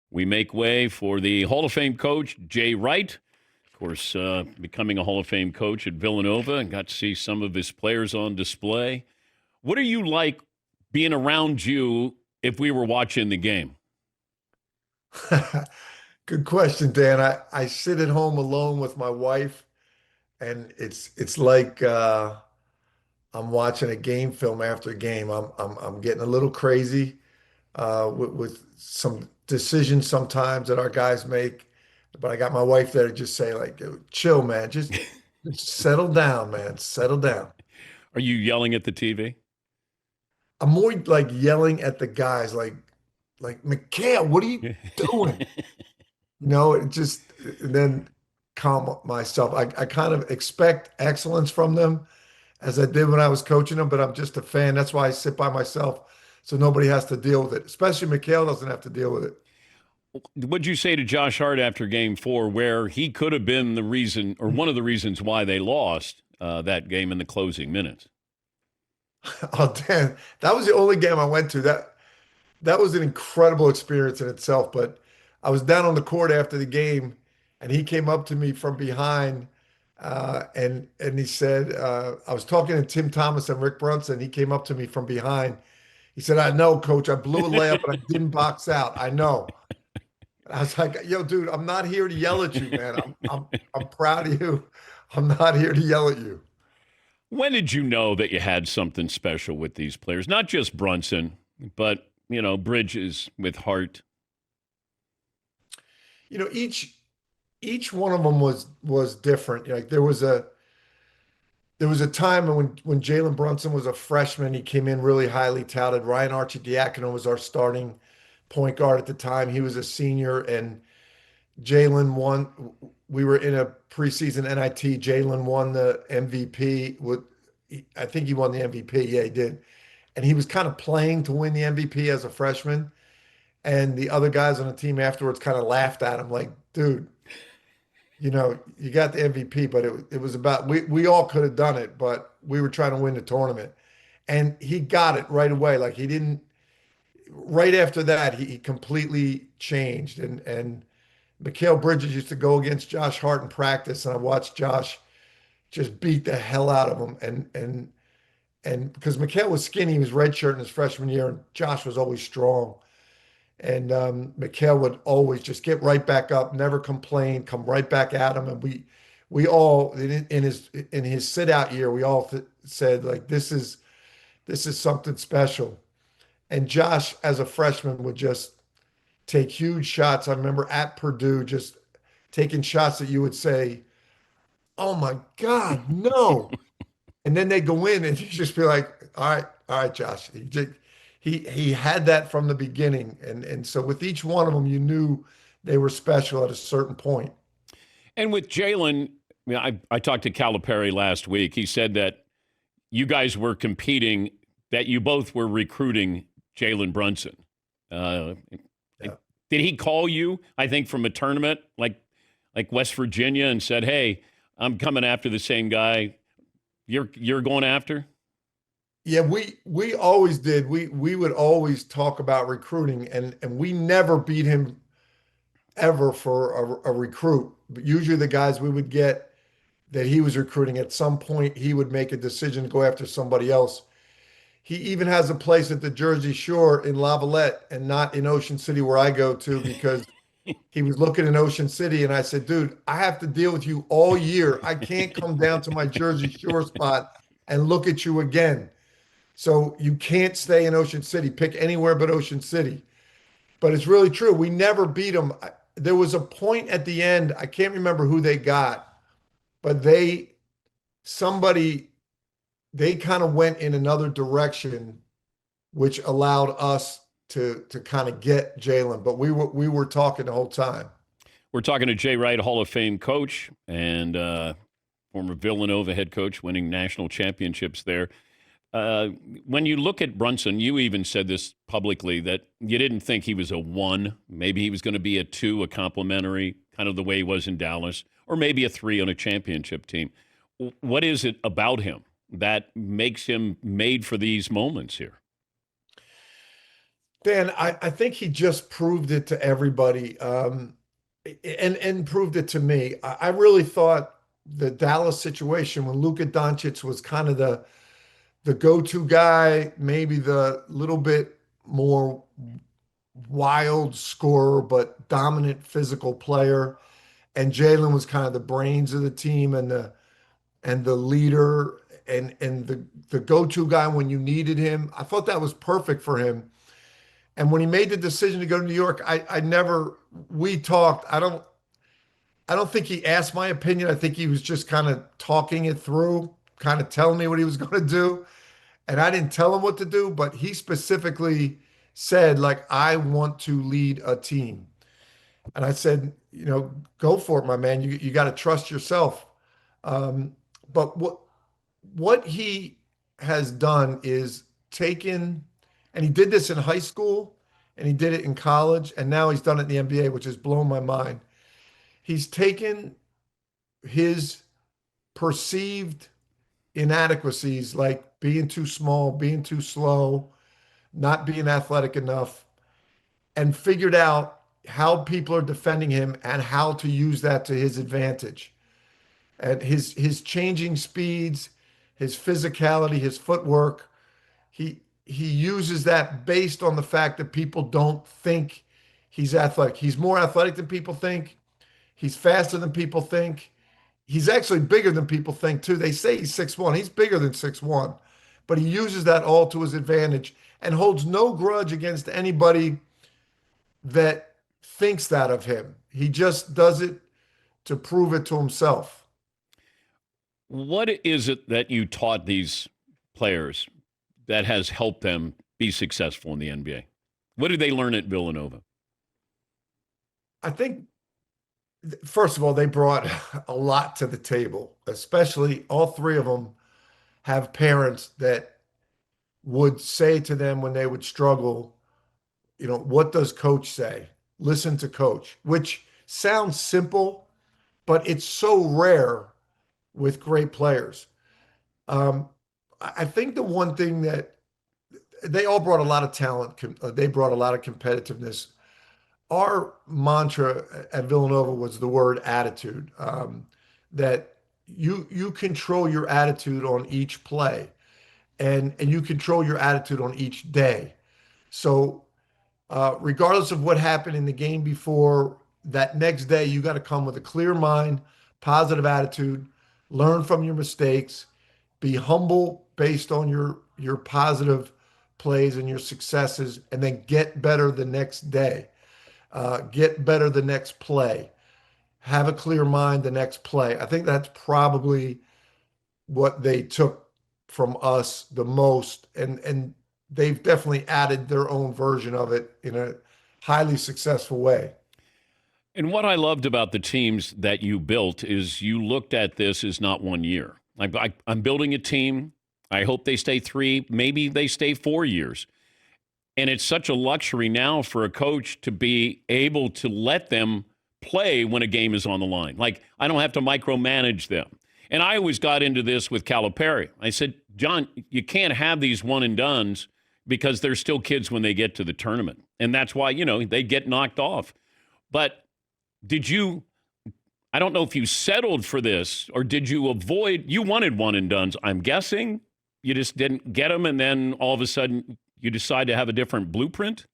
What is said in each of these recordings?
We make way for the Hall of Fame coach, Jay Wright. Of course, becoming a Hall of Fame coach at Villanova, and got to see some of his players on display. What are you like being around you if we were watching the game? Good question, Dan. I sit at home alone with my wife, and it's like I'm watching a game film after a game. I'm getting a little crazy with some decisions sometimes that our guys make, but I got my wife there to just say like, "Chill, man. Just settle down, man. Settle down." Are you yelling at the TV? I'm more like yelling at the guys, like Mikal, what are you doing? It just and then calm myself. I kind of expect excellence from them as I did when I was coaching them, but I'm just a fan. That's why I sit by myself so nobody has to deal with it. Especially Mikhail doesn't have to deal with it. What'd you say to Josh Hart after game 4, where he could have been the reason or one of the reasons why they lost that game in the closing minutes? Oh, damn. That was the only game I went to. That was an incredible experience in itself. But I was down on the court after the game, and he came up to me from behind, and he said, I was talking to Tim Thomas and Rick Brunson. He came up to me from behind. He said, "I know, coach. I blew a layup, but I didn't box out. I know." And I was like, "Yo, dude, I'm not here to yell at you, man. I'm proud of you. I'm not here to yell at you." When did you know that you had something special with these players? Not just Brunson, but, Bridges with Hart. Each one of them was different. Like there was a time when Jalen Brunson was a freshman, he came in really highly touted. Ryan Archidiakono was our starting point guard at the time. He was a senior, and Jalen won. We were in a preseason NIT. Jalen won the MVP. I think he won the MVP. Yeah, he did. And he was kind of playing to win the MVP as a freshman. And the other guys on the team afterwards kind of laughed at him, like, "Dude, you got the MVP, but it was about we all could have done it, but we were trying to win the tournament." And he got it right away. Like he didn't right after that, he completely changed. And Mikal Bridges used to go against Josh Hart in practice, and I watched Josh just beat the hell out of him. And because Mikal was skinny, he was redshirting his freshman year, and Josh was always strong. And Mikal would always just get right back up, never complain, come right back at him. And we all in his sit out year, we all said like this is something special. And Josh, as a freshman, would just take huge shots. I remember at Purdue just taking shots that you would say, "Oh my God, no." And then they go in and you just be like, all right, Josh. He had that from the beginning. And so with each one of them, you knew they were special at a certain point. And with Jalen, I talked to Calipari last week. He said that you guys were competing, that you both were recruiting Jalen Brunson. Uh, Yeah. did he call you, I think, from a tournament like West Virginia and said, "Hey, I'm coming after the same guy you're going after"? Yeah, we always did. We would always talk about recruiting, and we never beat him ever for a recruit. But usually the guys we would get that he was recruiting, at some point he would make a decision to go after somebody else. He even has a place at the Jersey Shore in Lavallette and not in Ocean City where I go to because he was looking in Ocean City, and I said, "Dude, I have to deal with you all year. I can't come down to my Jersey Shore spot and look at you again. So you can't stay in Ocean City. Pick anywhere but Ocean City." But it's really true. We never beat them. There was a point at the end, I can't remember who they got, but somebody, they kind of went in another direction, which allowed us to kind of get Jalen. But we were talking the whole time. We're talking to Jay Wright, Hall of Fame coach and former Villanova head coach, winning national championships there. Uh, when you look at Brunson, you even said this publicly that you didn't think he was a one. Maybe he was going to be a two, a complimentary, kind of the way he was in Dallas, or maybe a three on a championship team. What is it about him that makes him made for these moments here? Dan, I think he just proved it to everybody, and proved it to me. I really thought the Dallas situation when Luka Doncic was kind of the go-to guy, maybe the little bit more wild scorer, but dominant physical player. And Jalen was kind of the brains of the team and the leader and the go-to guy when you needed him. I thought that was perfect for him. And when he made the decision to go to New York, I never we talked. I don't think he asked my opinion. I think he was just kind of talking it through, kind of telling me what he was going to do. And I didn't tell him what to do, but he specifically said, like, I want to lead a team. And I said, go for it, my man. You got to trust yourself. Um, but what he has done is taken, and he did this in high school, and he did it in college, and now he's done it in the NBA, which has blown my mind. He's taken his perceived inadequacies, like being too small, being too slow, not being athletic enough, and figured out how people are defending him and how to use that to his advantage. And his changing speeds, his physicality, his footwork, he uses that based on the fact that people don't think he's athletic. He's more athletic than people think. He's faster than people think. He's actually bigger than people think too. They say he's 6'1". He's bigger than 6'1", but he uses that all to his advantage and holds no grudge against anybody that thinks that of him. He just does it to prove it to himself. What is it that you taught these players that has helped them be successful in the NBA? What did they learn at Villanova? I think, first of all, they brought a lot to the table, especially all three of them have parents that would say to them when they would struggle, what does coach say? Listen to coach, which sounds simple, but it's so rare with great players. Um, I think the one thing that they all brought a lot of talent, they brought a lot of competitiveness. Our mantra at Villanova was the word attitude, that you control your attitude on each play and you control your attitude on each day. So regardless of what happened in the game before, that next day you got to come with a clear mind, positive attitude, learn from your mistakes, be humble based on your positive plays and your successes, and then get better the next day. Get better the next play. Have a clear mind the next play. I think that's probably what they took from us the most, and they've definitely added their own version of it in a highly successful way. And what I loved about the teams that you built is you looked at this as not 1 year. I'm building a team. I hope they stay 3, maybe they stay 4 years. And it's such a luxury now for a coach to be able to let them play when a game is on the line. Like, I don't have to micromanage them. And I always got into this with Calipari. I said, John, you can't have these one and dones because they're still kids when they get to the tournament. And that's why, they get knocked off. But did you, I don't know if you settled for this or did you avoid, you wanted one and dones, I'm guessing. You just didn't get them and then all of a sudden you decide to have a different blueprint?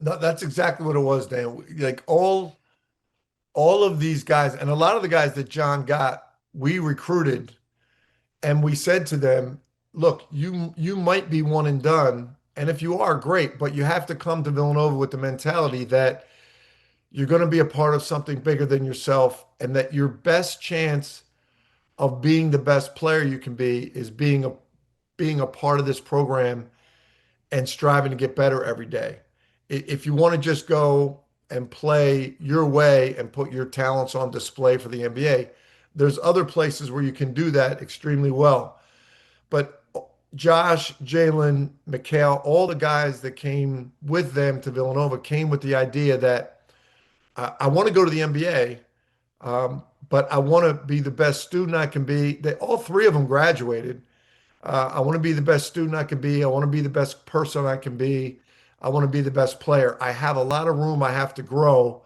No, that's exactly what it was, Dan. Like all of these guys, and a lot of the guys that John got, we recruited, and we said to them, "Look, you might be one and done, and if you are, great, but you have to come to Villanova with the mentality that you're going to be a part of something bigger than yourself, and that your best chance of being the best player you can be is being a part of this program and striving to get better every day. If you want to just go and play your way and put your talents on display for the NBA, there's other places where you can do that extremely well. But Josh, Jalen, Mikal, all the guys that came with them to Villanova came with the idea that I want to go to the NBA, but I want to be the best student I can be. All three of them graduated. I want to be the best student I can be. I want to be the best person I can be. I want to be the best player. I have a lot of room I have to grow.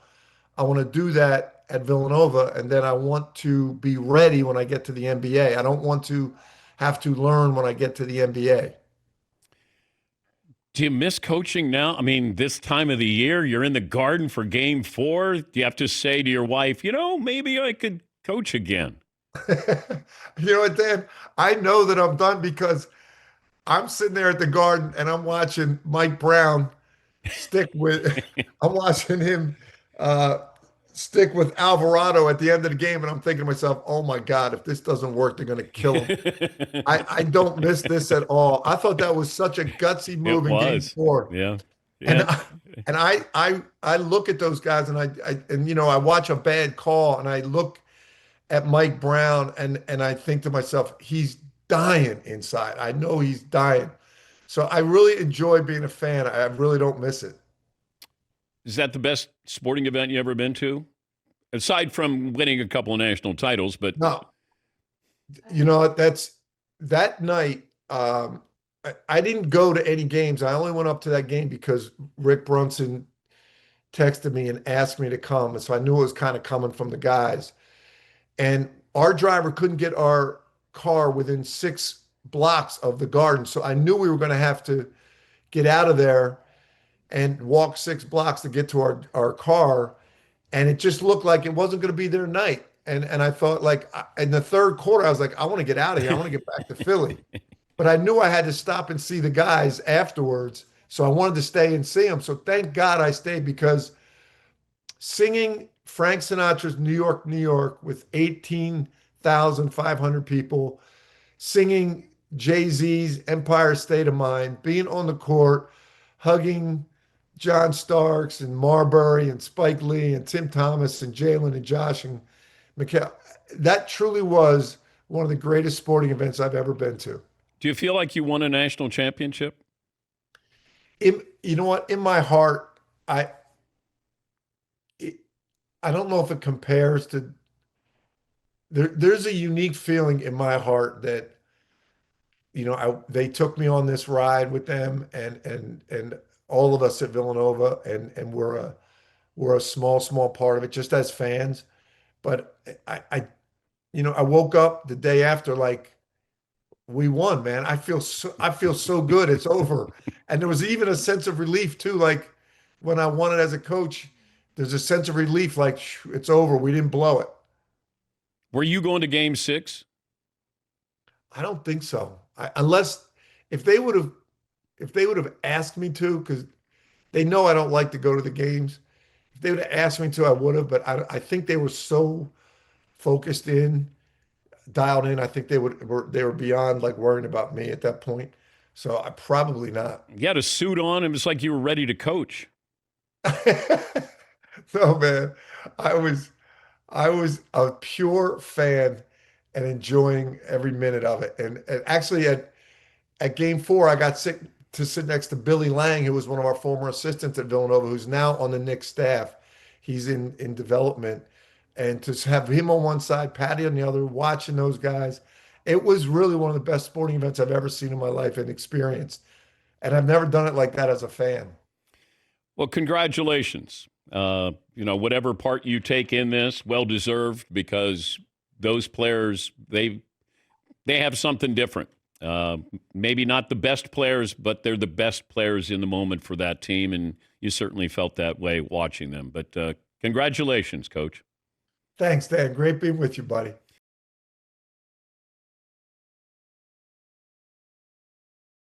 I want to do that at Villanova, and then I want to be ready when I get to the NBA. I don't want to have to learn when I get to the NBA. Do you miss coaching now? I mean, this time of the year, you're in the Garden for Game 4. Do you have to say to your wife, maybe I could coach again? You know what, Dan? I know that I'm done because I'm sitting there at the Garden and I'm watching Mike Brown stick with, I'm watching him uh, stick with Alvarado at the end of the game, and I'm thinking to myself, oh my God, if this doesn't work, they're going to kill him. I don't miss this at all. I thought that was such a gutsy move It in Game was. 4. Yeah. And Yeah. I look at those guys and I watch a bad call and I look at Mike Brown and I think to myself, he's dying inside. I know he's dying. So I really enjoy being a fan. I really don't miss it. Is that the best sporting event you ever been to? Aside from winning a couple of national titles, but No, that's that night. I didn't go to any games. I only went up to that game because Rick Brunson texted me and asked me to come. And so I knew it was kind of coming from the guys. And our driver couldn't get our car within 6 blocks of the Garden. So I knew we were going to have to get out of there and walk 6 blocks to get to our car. And it just looked like it wasn't going to be their night. And I thought, like, in the third quarter, I was like, I want to get out of here. I want to get back to Philly. But I knew I had to stop and see the guys afterwards. So I wanted to stay and see them. So thank God I stayed, because singing Frank Sinatra's New York, New York with 18,500 people, singing Jay-Z's Empire State of Mind, being on the court, hugging John Starks and Marbury and Spike Lee and Tim Thomas and Jalen and Josh and Mikal. That truly was one of the greatest sporting events I've ever been to. do you feel like you won a national championship? You know what? In my heart, it, I don't know if it compares to. There's a unique feeling in my heart that they took me on this ride with them, and all of us at Villanova, and we're a small part of it just as fans. But I woke up the day after like, we won, man. I feel so good. It's over. And there was even a sense of relief too. Like when I won it as a coach, there's a sense of relief, like it's over. We didn't blow it. Were you going to Game 6? I don't think so. Unless if they would have asked me to, because they know I don't like to go to the games. If they would have asked me to, I would have. But I think they were so focused in, dialed in. I think they were beyond like worrying about me at that point. So I probably not. You had a suit on. It was like you were ready to coach. No, man. I was a pure fan and enjoying every minute of it. And actually at Game 4, I got sick to sit next to Billy Lang, who was one of our former assistants at Villanova, who's now on the Knicks staff. He's in development. And to have him on one side, Patty on the other, watching those guys, it was really one of the best sporting events I've ever seen in my life and experienced. And I've never done it like that as a fan. Well, congratulations. Whatever part you take in this, well deserved, because those players, they have something different. Maybe not the best players, but they're the best players in the moment for that team, and you certainly felt that way watching them. But congratulations, Coach. Thanks, Dan. Great being with you, buddy.